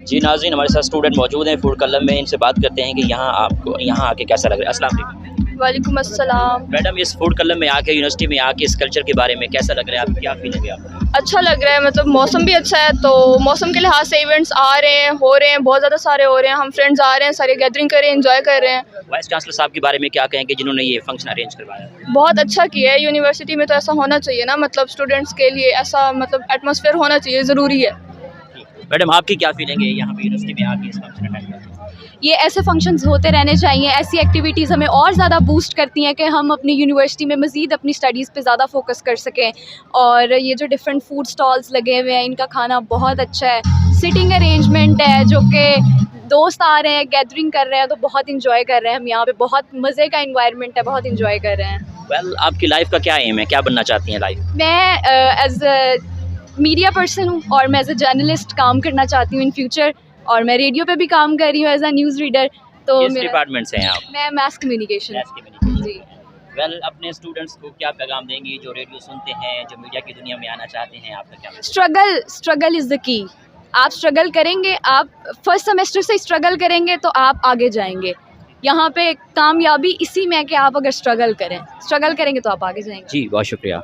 जी नाज़रीन, हमारे साथ स्टूडेंट मौजूद हैं फूड कलम में, इनसे बात करते हैं कि आपको यहाँ आके कैसा लग रहा है। अस्सलाम वालेकुम। वालेकुम अस्सलाम। मैडम, इस फूड कलम में आके, यूनिवर्सिटी में आके इस कल्चर के बारे में कैसा लग रहा है, आपकी क्या फीलिंग है आपको? अच्छा लग रहा है, मतलब मौसम भी अच्छा है, तो मौसम के लिहाज से इवेंट्स आ रहे हैं, हो रहे हैं, बहुत ज़्यादा सारे हो रहे हैं। हम फ्रेंड्स आ रहे हैं, सारे गैदरिंग कर रहे हैं, एंजॉय कर रहे हैं। वाइस चांसलर साहब के बारे में क्या कहेंगे जिन्होंने ये फंक्शन अरेंज करवाया? बहुत अच्छा किया है, यूनिवर्सिटी में तो ऐसा होना चाहिए ना, मतलब स्टूडेंट्स के लिए ऐसा मतलब एटमॉस्फेयर होना चाहिए, ज़रूरी है। मैडम, आपकी क्या फीलिंग है यहाँ पे यूनिवर्सिटी में आके इस फंक्शन अटेंड करके? ये ऐसे फंक्शंस होते रहने चाहिए। ऐसी एक्टिविटीज़ हमें और ज़्यादा बूस्ट करती हैं कि हम अपनी यूनिवर्सिटी में मज़ीद अपनी स्टडीज़ पे ज़्यादा फोकस कर सकें। और ये जो डिफरेंट फूड स्टॉल्स लगे हुए हैं, इनका खाना बहुत अच्छा है। सिटिंग अरेंजमेंट है, जो कि दोस्त आ रहे हैं, गैदरिंग कर रहे हैं, तो बहुत इंजॉय कर रहे हैं हम यहाँ पे। बहुत मज़े का इन्वायरमेंट है, बहुत इंजॉय कर रहे हैं। वेल, आपकी लाइफ का क्या एम है, क्या बनना चाहती हैं लाइफ? मैं एज मीडिया पर्सन हूँ और मैं एज अ जर्नलिस्ट काम करना चाहती हूँ इन फ्यूचर। और मैं रेडियो पे भी काम कर रही हूँ एज अ न्यूज़ रीडर। तो किस डिपार्टमेंट से हैं आप? मैं मास कम्युनिकेशन। Mass communication। जी। वेल, अपने स्टूडेंट्स को क्या पैगाम देंगी जो रेडियो सुनते हैं, जो मीडिया की दुनिया में आना चाहते हैं? आपका क्या message? Struggle is the key. आप स्ट्रगल करेंगे, आप फर्स्ट सेमेस्टर से स्ट्रगल करेंगे तो आप आगे जाएंगे। यहाँ पे कामयाबी इसी में है कि आप अगर स्ट्रगल करेंगे तो आप आगे जाएंगे। जी, बहुत शुक्रिया।